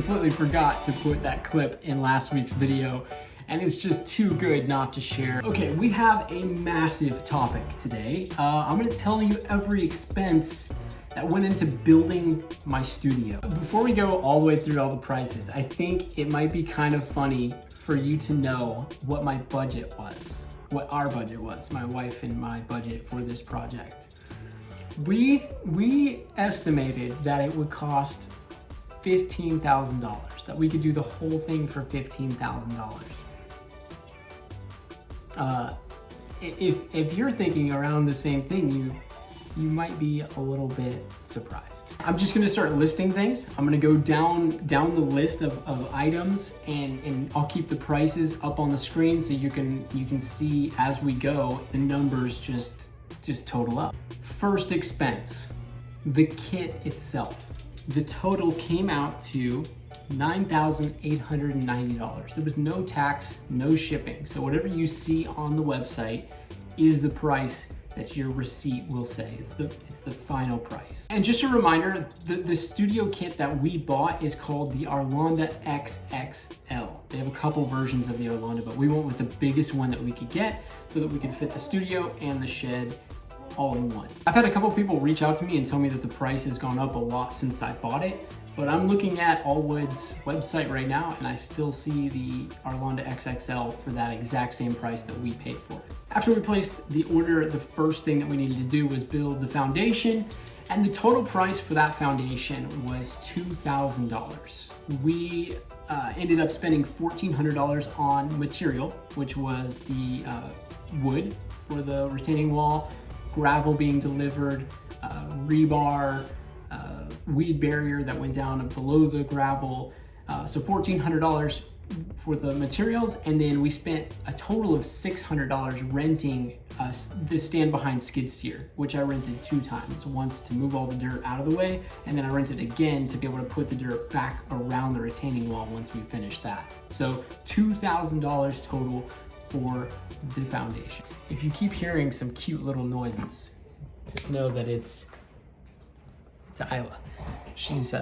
completely forgot to put that clip in last week's video, and it's just too good not to share. Okay, we have a massive topic today. I'm gonna tell you every expense that went into building my studio. Before we go all the way through all the prices, I think it might be kind of funny for you to know what my budget was, what our budget was, my wife and my budget for this project. We estimated that it would cost $15,000, that we could do the whole thing for $15,000. If you're thinking around the same thing, you might be a little bit surprised. I'm just gonna start listing things. I'm gonna go down the list of items, and I'll keep the prices up on the screen so you can see as we go the numbers just total up. First expense, the kit itself. The total came out to $9,890. There was no tax, no shipping. So whatever you see on the website is the price that your receipt will say. It's the final price. And just a reminder, the studio kit that we bought is called the Arlanda XXL. They have a couple versions of the Arlanda, but we went with the biggest one that we could get so that we could fit the studio and the shed all in one. I've had a couple people reach out to me and tell me that the price has gone up a lot since I bought it, but I'm looking at Allwood's website right now and I still see the Arlanda XXL for that exact same price that we paid for it. After we placed the order, the first thing that we needed to do was build the foundation, and the total price for that foundation was $2,000. We ended up spending $1,400 on material, which was the wood for the retaining wall, gravel being delivered, rebar, weed barrier that went down below the gravel. So $1,400 for the materials, and then we spent a total of $600 renting the stand behind skid steer, which I rented 2 times. Once to move all the dirt out of the way, and then I rented again to be able to put the dirt back around the retaining wall once we finished that. So $2,000 total for the foundation. If you keep hearing some cute little noises, just know that it's Isla. She's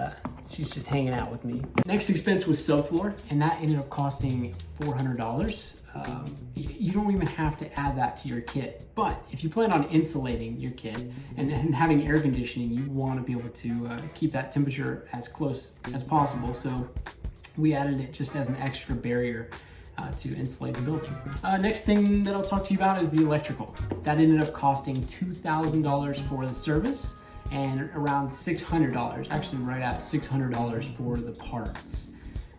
just hanging out with me. Next expense was subfloor, and that ended up costing $400. You don't even have to add that to your kit, but if you plan on insulating your kit and having air conditioning, you want to be able to keep that temperature as close as possible. So we added it just as an extra barrier to insulate the building. Next thing that I'll talk to you about is the electrical. That ended up costing $2,000 for the service and around $600, actually right at $600 for the parts.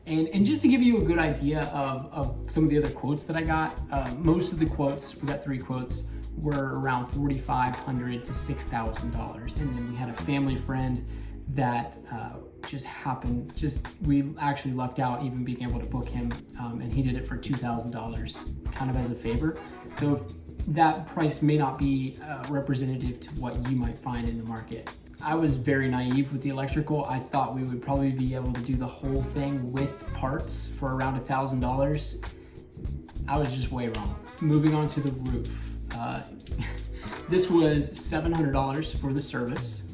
And just to give you a good idea of some of the other quotes that I got, most of the quotes, we got 3 quotes, were around $4,500 to $6,000. And then we had a family friend that we actually lucked out even being able to book him, and he did it for $2,000 kind of as a favor. So that price may not be representative to what you might find in the market. I was very naive with the electrical. I thought we would probably be able to do the whole thing with parts for around $1,000. I was just way wrong. Moving on to the roof. This was $700 for the service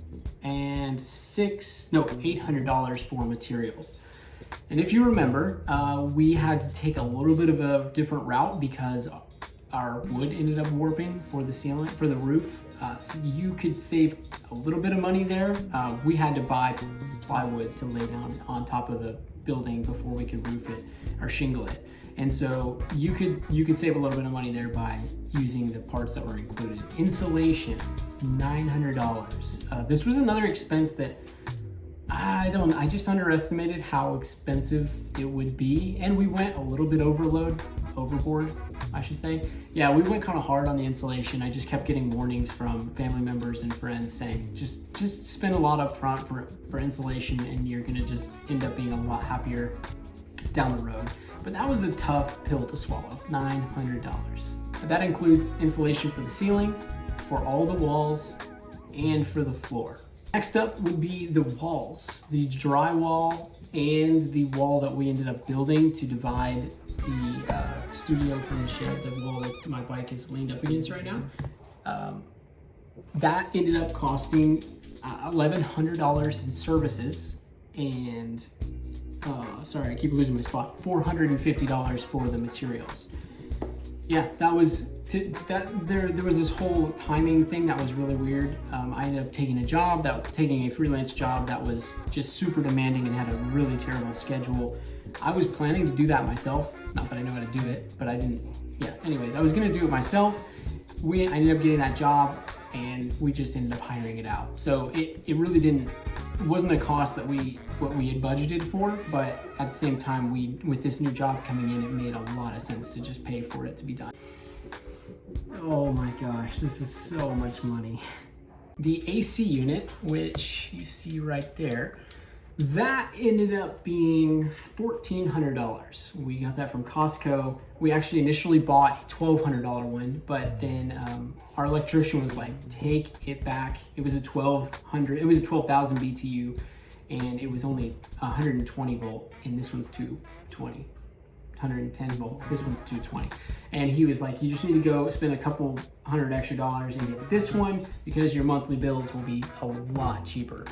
and $800 for materials. And if you remember, we had to take a little bit of a different route because our wood ended up warping for the ceiling, for the roof. So you could save a little bit of money there. We had to buy plywood to lay down on top of the building before we could roof it or shingle it. And so you could save a little bit of money there by using the parts that were included. Insulation, $900. This was another expense that I just underestimated how expensive it would be, and we went a little bit overboard, I should say. Yeah, we went kind of hard on the insulation. I just kept getting warnings from family members and friends saying, just spend a lot up front for insulation and you're gonna just end up being a lot happier down the road. But that was a tough pill to swallow, $900. That includes insulation for the ceiling, for all the walls, and for the floor. Next up would be the walls, the drywall and the wall that we ended up building to divide the studio from the shed, the wall that my bike is leaned up against right now. That ended up costing $1,100 in services and sorry, I keep losing my spot. $450 for the materials. Yeah, that was there was this whole timing thing that was really weird. I ended up taking a freelance job that was just super demanding and had a really terrible schedule. I was planning to do that myself, not that I know how to do it, but I didn't. Yeah, anyways, I was gonna do it myself. I ended up getting that job and we just ended up hiring it out. So it really wasn't a cost that what we had budgeted for, but at the same time, with this new job coming in, it made a lot of sense to just pay for it to be done. Oh my gosh, this is so much money. The AC unit, which you see right there, that ended up being $1,400. We got that from Costco. We actually initially bought a $1,200 one, but then our electrician was like, take it back. It was a 12,000 BTU, and it was only 120 volt, and this one's 220. 110 volt, this one's 220. And he was like, you just need to go spend a couple $100 extra and get this one because your monthly bills will be a lot cheaper.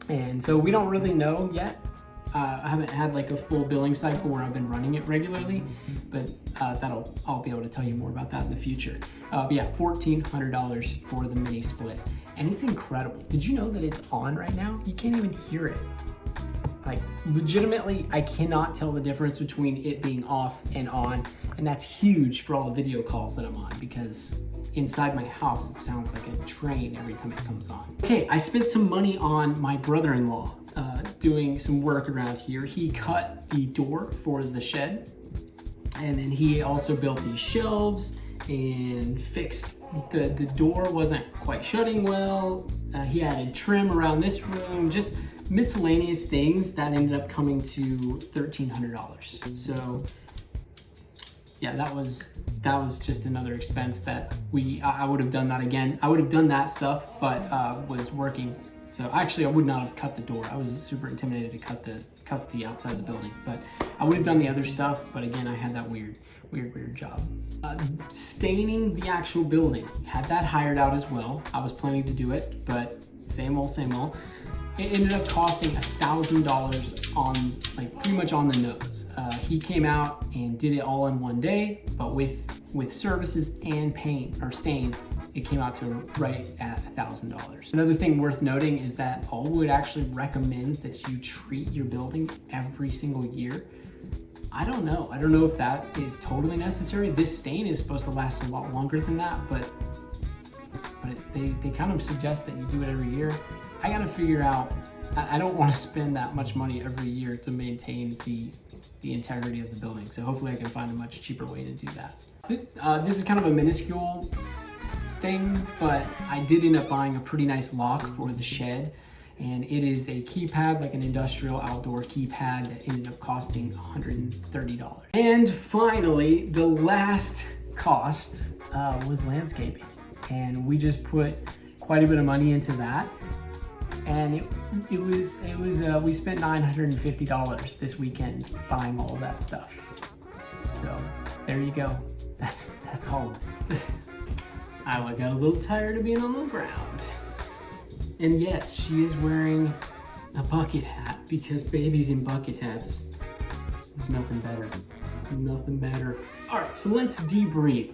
And so we don't really know yet. I haven't had like a full billing cycle where I've been running it regularly, but I'll be able to tell you more about that in the future. But yeah, $1,400 for the mini split. And it's incredible. Did you know that it's on right now? You can't even hear it. Like legitimately, I cannot tell the difference between it being off and on. And that's huge for all the video calls that I'm on, because inside my house, it sounds like a train every time it comes on. Okay, I spent some money on my brother-in-law doing some work around here. He cut the door for the shed, and then he also built these shelves and fixed the door wasn't quite shutting well. He added trim around this room, just miscellaneous things that ended up coming to $1,300. So yeah, that was just another expense that I would have done that again. I would have done that stuff, but was working. So actually, I would not have cut the door. I was super intimidated to cut the outside of the building, but I would have done the other stuff. But again, I had that weird job. Staining the actual building, had that hired out as well. I was planning to do it, but same old. It ended up costing $1,000 on, like, pretty much on the nose. He came out and did it all in one day, but with services and paint or stain, it came out to right at $1,000. Another thing worth noting is that Allwood actually recommends that you treat your building every single year. I don't know if that is totally necessary. This stain is supposed to last a lot longer than that, but they kind of suggest that you do it every year. I gotta figure out, I don't want to spend that much money every year to maintain the integrity of the building. So hopefully I can find a much cheaper way to do that. This is kind of a minuscule thing, but I did end up buying a pretty nice lock for the shed. And it is a keypad, like an industrial outdoor keypad, that ended up costing $130. And finally, the last cost was landscaping. And we just put quite a bit of money into that. And we spent $950 this weekend buying all of that stuff. So there you go. That's all. I got a little tired of being on the ground. And yes, she is wearing a bucket hat, because babies in bucket hats, there's nothing better. Nothing better. All right, so let's debrief.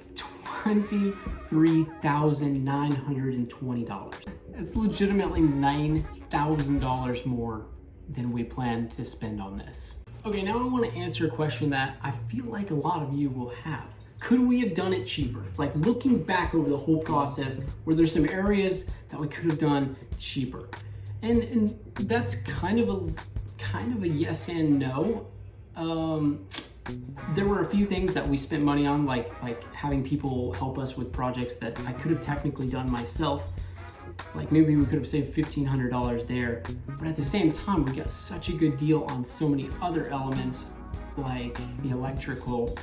$23,920. It's legitimately $9,000 more than we planned to spend on this. Okay, now I want to answer a question that I feel like a lot of you will have. Could we have done it cheaper? Like, looking back over the whole process, were there some areas that we could have done cheaper? And that's kind of a yes and no. There were a few things that we spent money on, like having people help us with projects that I could have technically done myself. Like, maybe we could have saved $1,500 there. But at the same time, we got such a good deal on so many other elements, like the electrical,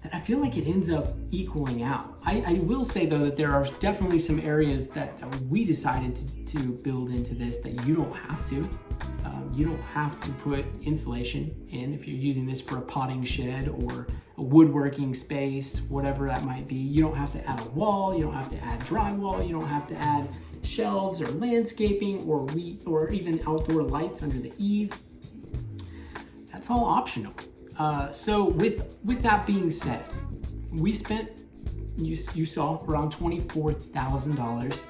that I feel like it ends up equaling out. I will say though that there are definitely some areas that we decided to build into this that you don't have to. You don't have to put insulation in if you're using this for a potting shed or a woodworking space, whatever that might be. You don't have to add a wall, you don't have to add drywall, you don't have to add shelves or landscaping or even outdoor lights under the eave. that's all optional. So with that being said, we spent, you saw, around $24,000.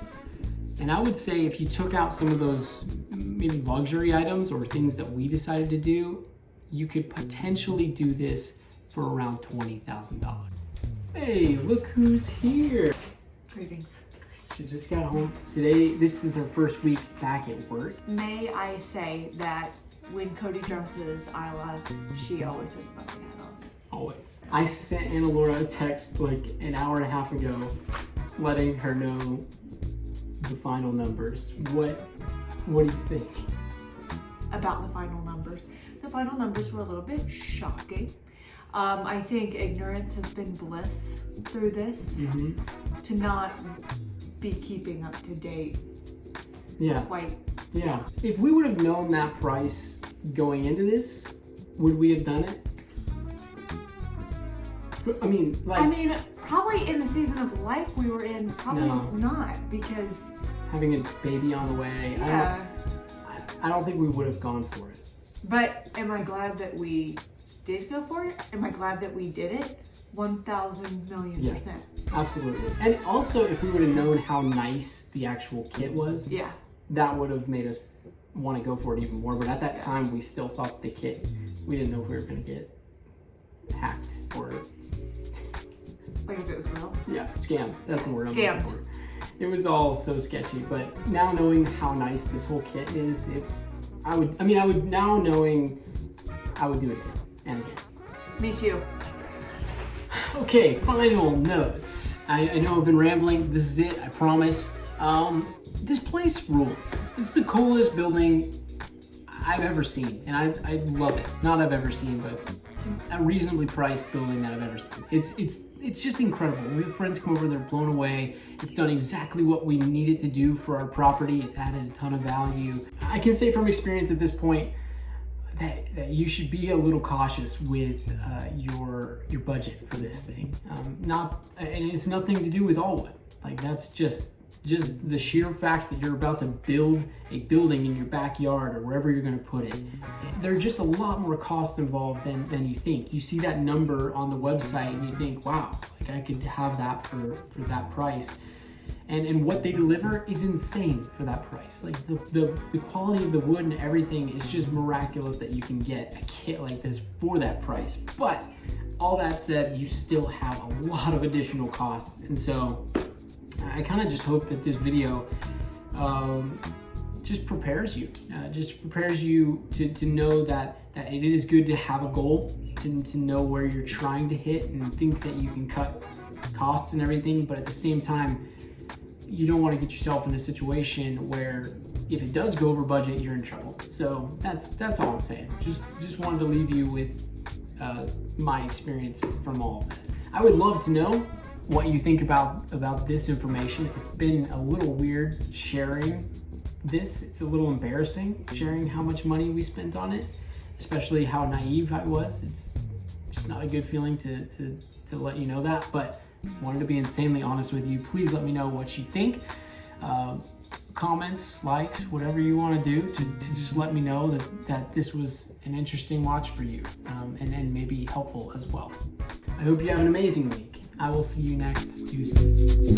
And I would say if you took out some of those maybe luxury items or things that we decided to do, you could potentially do this for around $20,000. Hey, look who's here. Greetings. She just got home. Today, this is her first week back at work. May I say that when Cody dresses Isla, she always has a bucket hat on. Always. I sent Anna Laura a text like an hour and a half ago letting her know the final numbers. What do you think? About the final numbers. The final numbers were a little bit shocking. I think ignorance has been bliss through this. To not be keeping up to date. Yeah. Quite. Yeah. If we would have known that price going into this, would we have done it? I mean, probably in the season of life we were in, probably not, because having a baby on the way, yeah. I don't think we would have gone for it. But am I glad that we did go for it? Am I glad that we did it? 1,000,000,000%. Yeah, absolutely. And also, if we would have known how nice the actual kit was, yeah, that would have made us want to go for it even more. But at that time, we still thought the kit, we didn't know if we were going to get hacked or... like if it was real? Yeah, scammed. That's the word I'm Scammed. looking for. It was all so sketchy, but now knowing how nice this whole kit is, I would do it again and again. Me too. Okay, final notes. I know I've been rambling. This is it, I promise. This place rules. It's the coolest building I've ever seen, and I love it. Not I've ever seen, but a reasonably priced building that I've ever seen. It's just incredible. We have friends come over, they're blown away. It's done exactly what we needed to do for our property. It's added a ton of value. I can say from experience at this point that you should be a little cautious with your budget for this thing. And it's nothing to do with Allwood. Like, that's just the sheer fact that you're about to build a building in your backyard or wherever you're going to put it. There are just a lot more costs involved than you think. You see that number on the website and you think, wow, like I could have that for that price. And what they deliver is insane for that price. Like the quality of the wood and everything is just miraculous that you can get a kit like this for that price. But all that said, you still have a lot of additional costs. And so I kind of just hope that this video just prepares you. To know that it is good to have a goal, to know where you're trying to hit and think that you can cut costs and everything, but at the same time, you don't want to get yourself in a situation where if it does go over budget, you're in trouble. So that's all I'm saying. Just wanted to leave you with my experience from all of this. I would love to know what you think about this information. It's been a little weird sharing this. It's a little embarrassing sharing how much money we spent on it, especially how naive I was. It's just not a good feeling to let you know that, but wanted to be insanely honest with you. Please let me know what you think. Comments, likes, whatever you want to do to just let me know that this was an interesting watch for you, and maybe helpful as well. I hope you have an amazing week. I will see you next Tuesday.